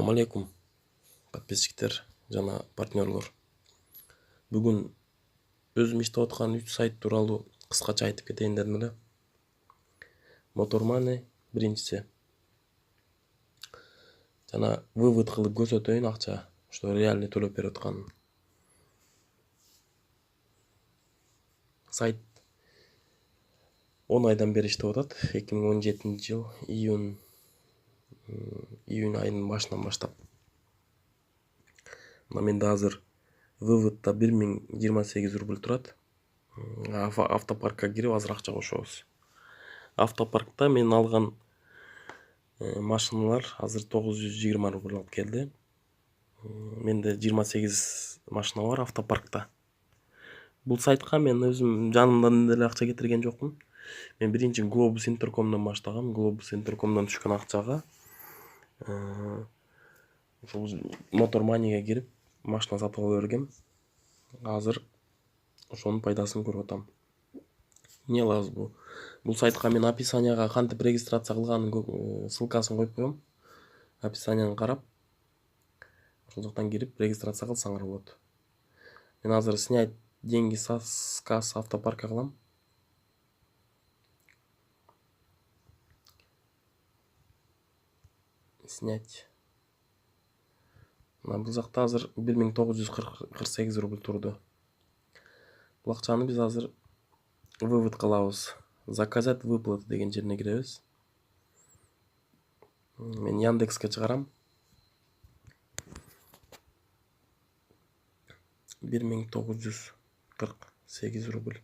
Assalamu alaikum подписчиктер жана партнерлор. Бүгүн өзүм иштеп аткан 3 сайт тууралуу кыскача айтып кетейин дедим эле. Motormoney биринчиси. Жана вывод кылып көрсөтөйүн акча, что реально төлөп берип атканын. Сайт 10 айдан бери иштеп атат. 2017-жыл июнь айынын башынан баштап. Менде азыр выводта 1028 рубль турат. Автопаркка кирип азыр акча кошобуз. Автопаркта мен алган машиналар азыр 920 рубль алып келди. Менде 28 машина бар автопаркта. Бул сайтка мен өзүм жанымдан деле акча кетирген жокмун. Мен биринчи Globus Intercom'дан баштагам. Globus Intercom'дан түшкөн акчага ошол Motormoney'ге кирип машина сатып ала бергем. Азыр ошонун пайдасын көрүп атам. Эмне кылабыз бул? Бул сайтка мен описанияга кантип регистрация кылганын ссылкасын коюп коем. Описанияны карап, ошол жактан кирип регистрация кылсаңар болот. Мен азыр снять деньги с касс автопарка кылам. Снять. Бул жакта азыр 1948 рубль турду. Бул акчаны биз азыр вывод кылабыз. Заказать выплаты деген жерине киребиз. Мен Яндекске чыгарам. 1948 рубль.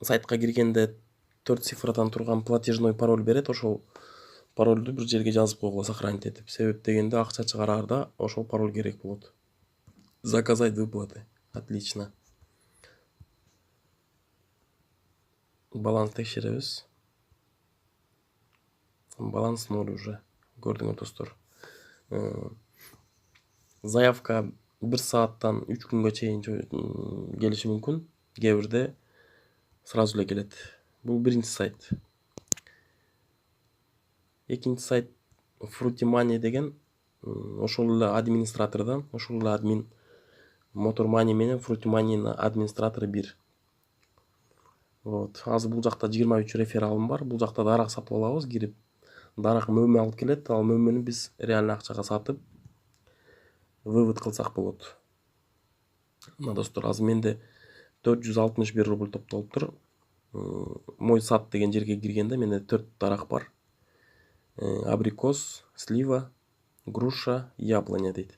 Сайтка киргенде 4 цифрадан турган платежной пароль берет, ошол паролду бир жерге жазып койгула сохранить этип. Себеп дегенде акча чыгараарда ошол пароль керек болот. Заказать выплаты. Отлично. Баланс текшеребиз. Баланс 0 уже. Көрдүңөр достор. Заявка 1 сааттан 3 күнгө чейин келиши мүмкүн. Кээ бирде сразу эле келет. Бул биринчи сайт. Экинчи сайт Fruitymoney деген ошол эле администратордон, ошол эле админ Motormoney менен Fruitymoney'нын администратору бир. Вот. Азыр бул жакта 23 рефералым бар. Бул жакта дарак сатып алабыз, кирип дарак мөмө алып келет. Ал мөмөнү биз реально акчага сатып вывод кылсак болот. Мына достор, азыр менде 461 рубль топтолуптур. Мой сад деген жерге киргенде менде 4 дарак бар. Абрикос, слива, груша, яблоня дейт.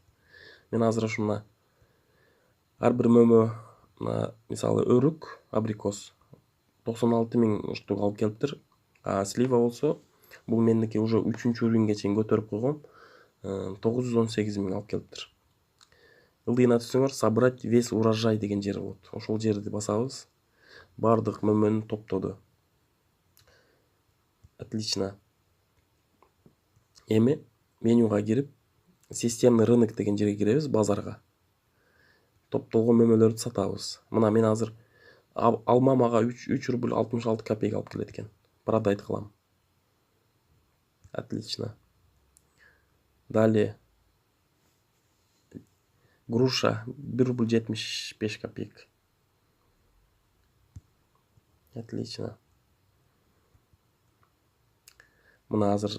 Мен азыр ушуна ар бир мөмө, мисалы өрүк, абрикос 96 000 штук алып келиптир. А слива болсо, бул мендики уже 3-чү уровеньге чейин көтөрүп койгом, 918 000 алып келиптир. Ылдыйына түшсөңөр, собрать весь урожай деген жер болот. Ошол жерди басабыз. Бардык мөмөнү топтоду. Отлично. Эми менюга кирип, системный рынок деген жерге киребиз, базарга. Топтолгон мөмөлөрдү сатабыз. Мына мен азыр алма мага 3 рубль 66 копейка алып келет экен. Продать кылам. Отлично. Далее. Груша 1 рубль 75 копеек. Отлично. Мына азыр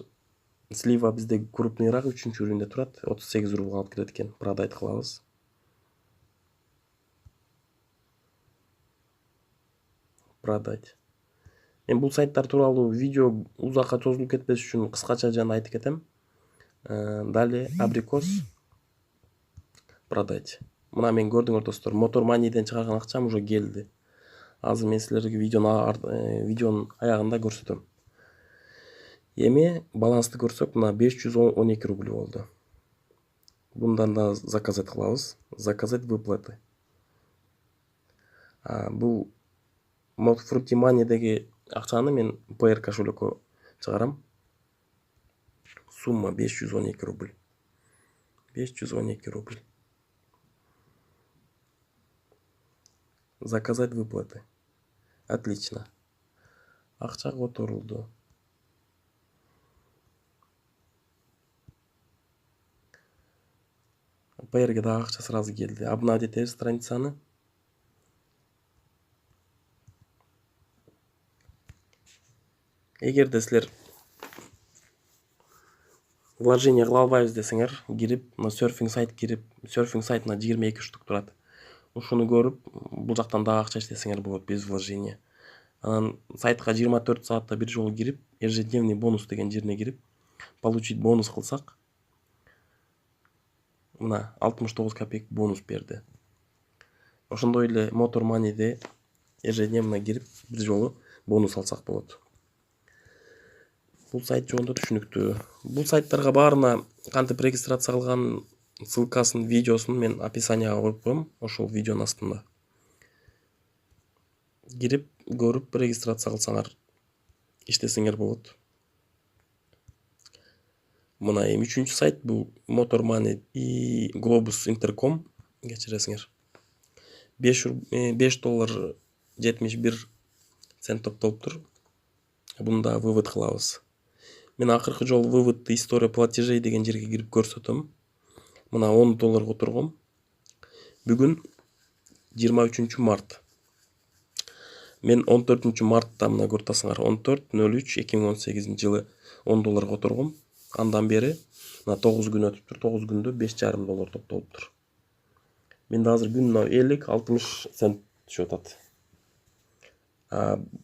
слива бизде крупныйраак 3-чү уровеньде турат. 38 рубль алып келет экен. Продать кылабыз. Продать. Мен бул сайттар тууралуу видео узакка созулуп кетпеш үчүн кыскача жана айтып кетем. Далее абрикос. Продать. Мына мен көрдүңөр достор, Motormoney'ден чыгарган акчам уже келди. Азыр мен силерге видеонун аягында көрсөтөм. Эми балансты көрсөк, мына 512 рубль болду. Bundan da заказать кылабыз. Заказать выплаты. Бул Fruitymoney'деги акчаны мен PR кошелёкко чыгарам. Сумма 512 рубль. 512 рубль. Заказать выплаты. Отлично. Акча которулду. ПРге дагы акча сразу келди. Обновить этебиз страницаны. Эгерде силер вложение кыла албайбыз десеңер, кирип, серфинг сайт кирип, серфинг сайтына 22 штук турат. Ушуну көрүп, бул жактан дагы акча иштесеңер болот без вложения. Анан сайтка 24 саатта бир жолу кирип, ежедневный бонус деген жерине кирип, получить бонус кылсак, мына 69 копейк бонус берди. Ошондой эле Motor Money'де ежедневно кирип, бир жолу бонус алсак болот. Бул сайт жөнүндө түшүнүктүү. Бул сайттарга баарына кантип регистрация кылган ссылкасын, видеосун мен описанияга коюп коем, ошол видеонун астында. Кирип, көрүп, регистрация кылсаңар, иштесеңер болот. Мына эми 3-чү сайт бул Motor Money и Globus Intercom, кечиресиңер. $5.71 топтолуптур. Бунда вывод кылабыз. Мен акыркы жолу выводты история платежей деген жерге кирип көрсөтөм. Мына $10 отургом. Бүгүн 23 март. Мен 14 мартта мына көрүп атасыңар 14.03.2018 жылы $10 отургом. Андан бери мына 9 күн өтүптүр. 9 күндө $5.5 топтолуптур. Менде азыр күнүнө 50-60 цент түшүп атат.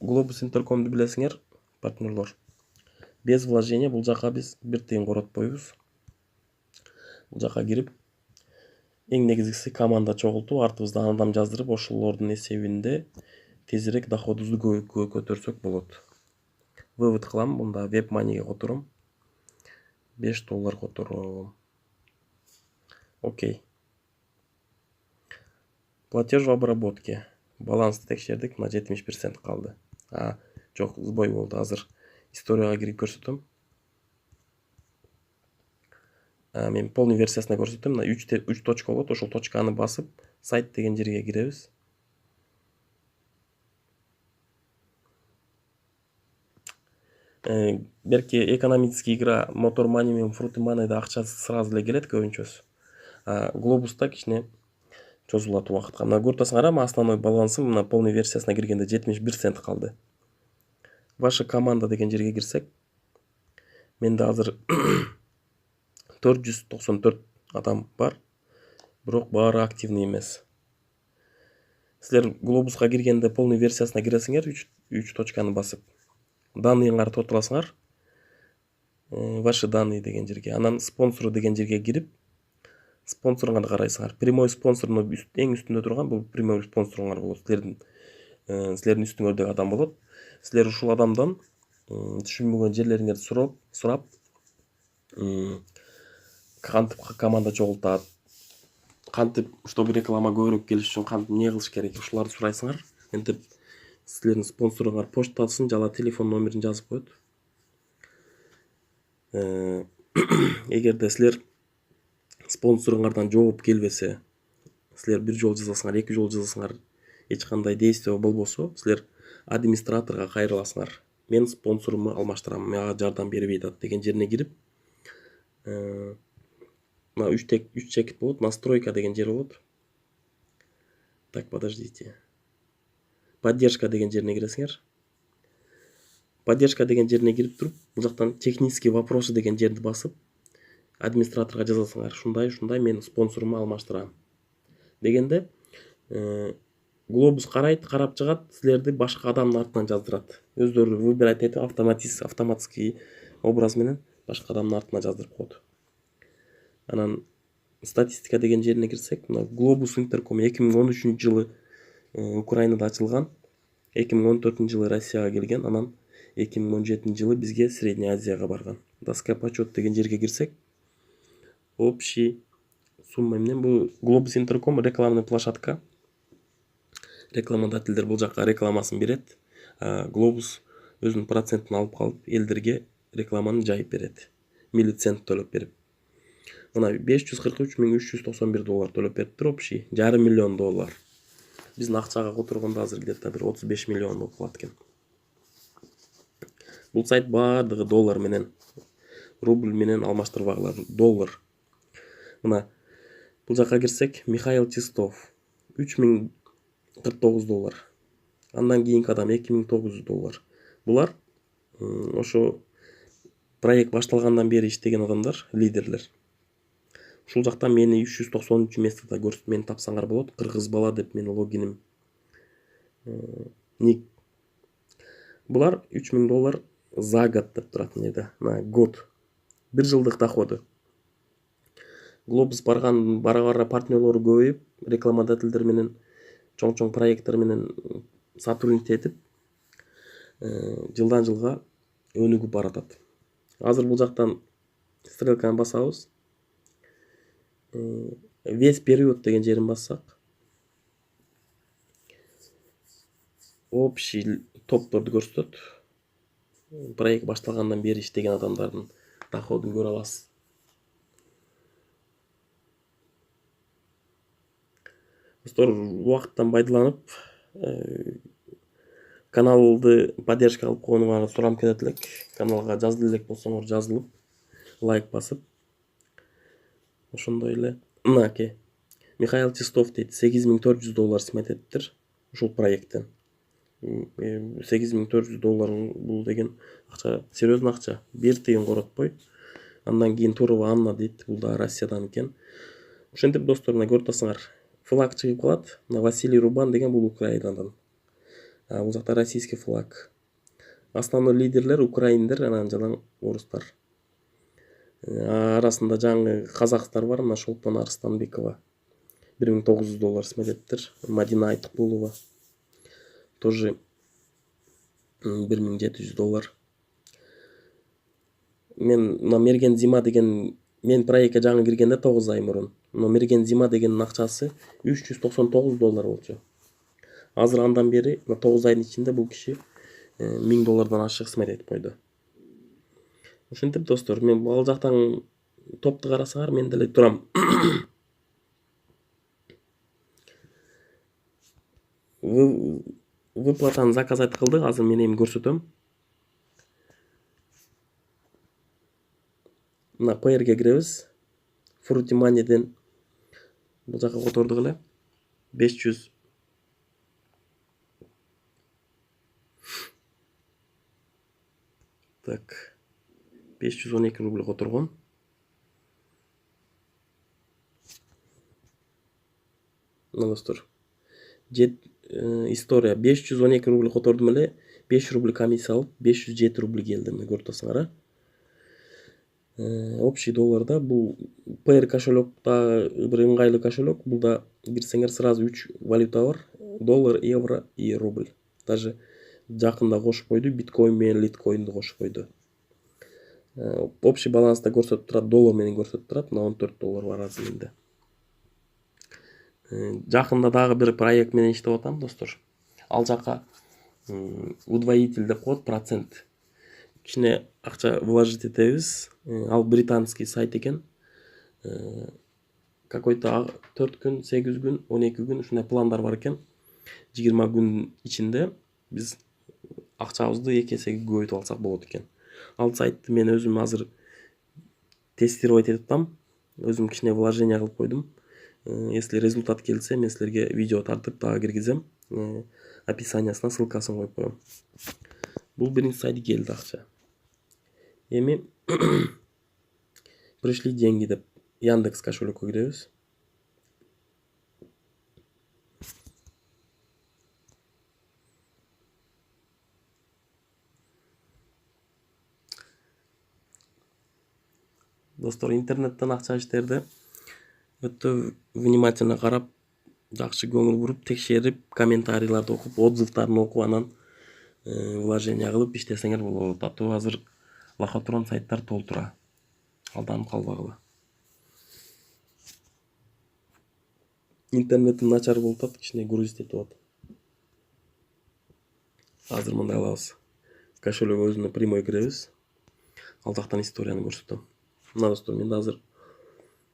Globus Intercom'ду билесиңер, партнерлор. Без вложения бул жака биз бир тыйын коротпойбуз. Бул жака кирип, эң негизгиси команда чогултуп, артыбыздан адам жаздырып, ошолордун эсебинде тезирээк доходубузду көтөрсөк болот. Вывод кылам, мында WebMoney'ге котором. $5 котором. Окей. Платеж в обработке. Балансты текшердик, мына 71% калды. Жок, сбой болду. Азыр историяга кирип көрсөтөм. Мен полный версиясына көрсөтөм. Мына 3 точка болот, ошол точканы басып, сайт деген жерге киребиз. Берки экономический игра Motor Money менен Fruity Money'да акчасы сразу эле келет көбүнчөсү. Глобуста кичине чозулат убакытка. Мына көрүп атасыңар, основной балансым мына полный версиясына киргенде 71% калды. Ваша команда деген жерге кирсек, менде азыр 494 адам бар, бирок баары активный эмес. Силер Глобуска киргенде полный версиясына киресиңер, 3 точканы басып. Данныйыңарды тоталасыңар. Ваши данные деген жерге. Анан спонсору деген жерге кирип, спонсоруңарды карайсыңар. Прямой спонсорунун эң үстүндө турган бул прямой спонсоруңар болот. Силердин үстүңөрдөгү адам болот. Силер ушул адамдан түшүнбөгөн жерлериңерди сурап, кантип команда чогултат, кантип чтобы реклама көбүрөөк келиш үчүн кантип эмне кылыш керек, ушуларды сурайсыңар. Антип силердин спонсоруңар почтасын жана телефон номерин жазып коет. Эгерде силер спонсоруңардан жооп келбесе, силер бир жолу жазасыңар, 2 жолу жазасыңар, эч кандай действие болбосо, силер администраторго кайрыласыңар. Мен спонсорумду алмаштырам, мага жардам бербей атат деген жерине кирип, мына 3 чекит болот, настройка деген жер болот. Так, подождите. Поддержка деген жерине киресиңер. Поддержка деген жерине кирип туруп, бул жактан технический вопросы деген жерди басып, администраторго жазасыңар. Ушундай мен спонсорумду алмаштырам. Дегенде, Globus карап чыгат, силерди башка адамдын артынан жаздырат. Өздөрү выбирать этип автоматический образ менен башка адамдын артынан жаздырып коет. Анан статистика деген жерине кирсек, мына Globus Intercom 2013 жылы Украинада ачылган, 2014 жылы Россияга келген, анан 2017 жылы бизге Средняя Азияга барган. Доска почет деген жерге кирсек, общий сумма менен бул Globus Intercom рекламный площадка. Рекламодательдер бул жакка рекламасын берет. Globus өзүнүн процентин алып калып, элдерге рекламаны жайып берет. $1000 төлөп берип. Мына $543,391 төлөп бериптир общий, $500 миллион. Биздин акчага которгондо азыр где-то бир 35 миллион болуп калат экен. Бул сайт баардыгы доллар менен, рубль менен алмаштырбагыла. Доллар. Мына Бул жака кирсек, Михаил Чистов $3049. Андан кийинки адам $2900. Булар ошо проект башталгандан бери иштеген адамдар, лидерлер. Ушул жакта мени 393 местада көрсөтүп, мени тапсаңар болот. Кыргыз бала деп менин логиним, ник. Булар $3000 за год деп турат эмнеде, на год. 1 жылдык доходу. Глобус бара партнерлору көбөйүп, рекламодательдер менен, чоң проекттер менен сотрудничать этип, жылдан жылга өнүгүп баратат. Азыр бул жактан стрелканы басабыз. Весь период деген жерин бассак, общий топторду көрсөтөт. Проект башталгандан бери иштеген адамдардын доходун көрө аласыз. Достор, убакыттан пайдаланып, каналды поддержка кылып койгонуңарды сурап кетет элек. Каналга жазыла элек болсоңор жазылып, лайк басып. Ошондой эле мынакей Михаил Чистов дейт, $8400 сметет этиптир ушул проекттен. $8400 бул деген акча, серьезный акча. Бир тыйын коротпой. Андан кийин Турова Анна дейт, бул да Россиядан экен. Ошентип достор, мына көрүп атасыңар, флаг чыгып калат. Василий Рубан деген бул Украинадан. Бул жакта российский флаг. Основной лидерлер украиндер, анан жана орустар. Арасында жаңы казактар бар, мына Шолпон Арыстанбекова $1900 смететтир. Мадина Айтыкулова тоже $1700. Мен мына Мерген Зима деген, мен проектке жаңы киргенде 9 ай мурун, мына Мерген Зима дегенин акчасы $399 болчу. Азыр андан бери 9 айдын ичинде бул киши $1000 ашык смет этип койду. Ошентип достор, мен бул жактан топту карасаңар, мен деле турам. Выплатаны заказать кылдык, азыр мен эми көрсөтөм. Мына PR-ге киребиз. Fruity Money'ден бул жака котордук эле. 500 так 512 рубль которгон. Мына достор, история 512 рубль котордум эле, 5 рубль комиссия алып, 507 рубль келди. Мына көрүп атасыңар. Общий долларда бул PR кошелёкта бир ыңгайлуу кошелёк. Булда кирсеңер сразу 3 валюта бар: доллар, евро и рубль. Даже жакында кошуп койду, биткоин менен литкоинди кошуп койду. Общий баланста көрсөтүп турат, доллар менен көрсөтүп турат. Мына $14 бар азыр менде. Жакында дагы бир проект менен иштеп атам, достор. Ал жака удвоитель деп коет, процент. Кичине акча вложить этебиз. Ал британский сайт экен. Какой-то 4 күн, 8 күн, 12 күн ушундай пландар бар экен. 20 күн ичинде биз акчабызды 2 эсеге көбөйтүп алсак болот экен. Ал сайтты мен өзүм азыр тестировать этип атам. Өзүм кичине вложение кылып койдум. Если результат келсе, мен силерге видео тартып дагы киргизем. Описаниясына ссылкасын коюп коем. Бул биринчи сайт келди акча. Эми пришли деньги деп Яндекс кошелёкко киребиз. Достор, интернеттен акча иштерди өтө внимательно карап, жакшы көңүл буруп, текшерип, комментарийларды окуп, отзывдарын окуп, анан вложение кылып иштесеңер болот. Атуу азыр лохотрон сайттар толтура. Алданып калбагыла. Интернетим начар болуп атат, кичине грузить этип атат. Азыр мындай кылабыз. Кошелек өзүнө прямой киребиз. Ал жактан историяны көрсөтөм. Мына достор, менде азыр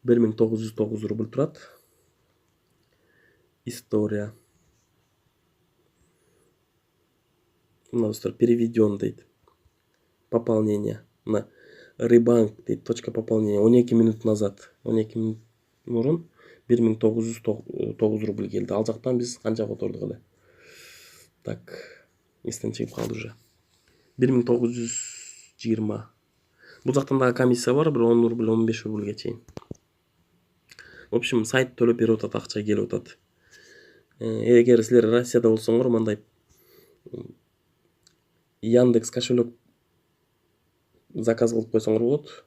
1909 рубль турат. История. Мына достор, переведен дейт. Пополнение. Мына Рыбанк дейт, точка пополнения. 12 минут назад. 12 минут мурун 1909 рубль келди. Ал жактан биз канча котордук эле? Так, эстен чыгып калды уже. 1920. Бул жактан дагы комиссия бар, бир 10 рубль, 15 рубльге чейин. В общем, сайт төлөп берип атат, акча келип атат. Эгер силер Россияда болсоңор, мындай Яндекс кошелек заказ кылып койсоңор болот.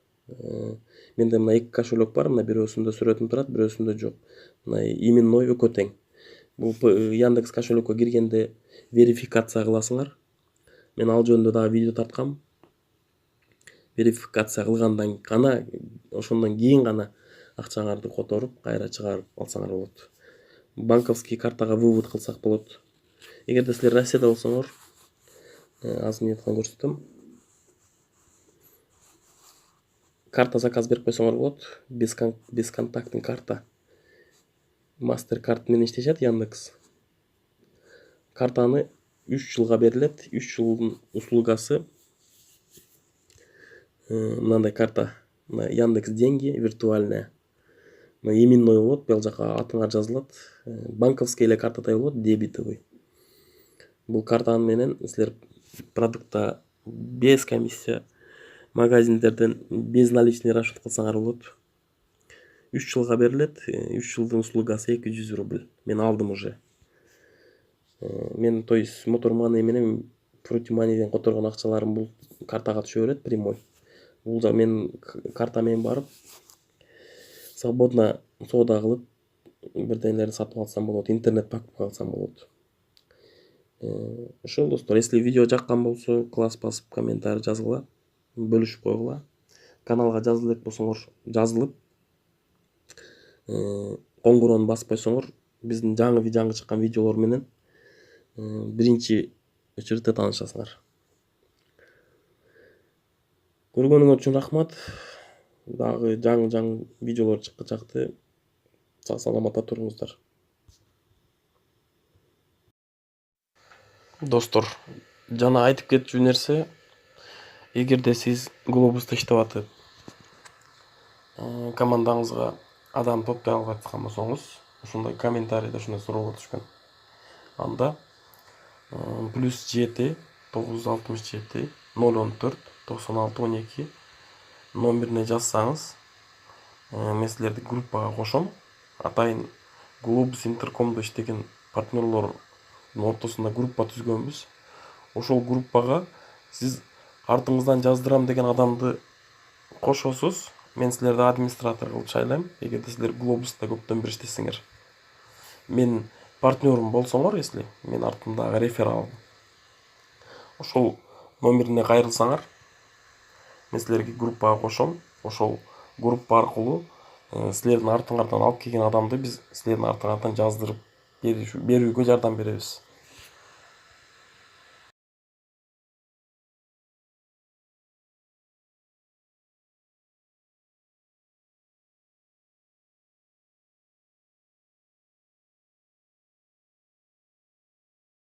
Менде мына 2 кошелек бар, мына бирөөсүндө сүрөтүм турат, бирөөсүндө жок. Мына именной экөө тең. Бул Яндекс кошелекке киргенде верификация кыласыңар. Мен ал жөнүндө дагы видео тарткам. Верификация кылгандан гана, ошондон кийин гана акчаңарды которуп, кайра чыгарып алсаңар болот. Банковский картага вывод кылсак болот. Эгерде силер Россияда болсоңор, азыр метадан көрсөтөм. Карта заказ берип койсоңор болот. Бесконтактный карта. Мастеркард менен иштешет Яндекс. Картаны 3 жылга берилет. 3 жылдын услугасы. Мындай карта. Яндекс деньги виртуальная. Именной болот, бул жака атыңар жазылат. Банковский эле картадай болот, дебетовый. Бул картаны менен силер продукта без комиссия магазиндерден безналичный расчет кылсаңар болот. 3 жылга берилет. 3 жылдын услугасы 200 рубль. Мен алдым уже. Мен то есть Motor Money менен Fruity Money'ден которгон акчаларым бул картага түшө берет прямой. Бул да мен карта менен барып свободно соода кылып бирденелерди сатып алсам болот, интернет покупка кылсам болот. Ошол достор, если видео жаккан болсо, класс басып комментарий жазгыла, бөлүшүп койгула. Каналга жазыла элек болсоңор, жазылып, коңгуроону басып койсоңор, биздин жаңы чыккан видеолор менен биринчи очередте таанышасыңар. Көргөнүңөр үчүн рахмат. Дагы жаңы видеолор чыккычакты. Сак саламатта туруңуздар. Достор, жана айтып кетчү нерсе, эгерде сиз глобуста иштеп атып, командаңызга адам топтой албай аткан болсоңуз, ошондой комментарийде ушундай суроолор түшкөн. Анда +7 967 014 96 12 номерине жазсаңыз, мен силерди группага кошом. Атайын Globus Intercom'до иштеген партнерлордун ортосунда группа түзгөнбүз. Ошол группага сиз артыңыздан жаздырам деген адамды кошосуз. Мен силерди администратор кылып шайлайм, эгерде силер Globus'та көптөн бери иштесеңер. Мен партнерым болсоңор, если мен артымдагы реферал, ошол номерине кайрылсаңар, мен силерге группага кошом. Ошол группа аркылуу силердин артыңардан алып келген адамды биз силердин артыңардан жаздырып берүүгө жардам беребиз.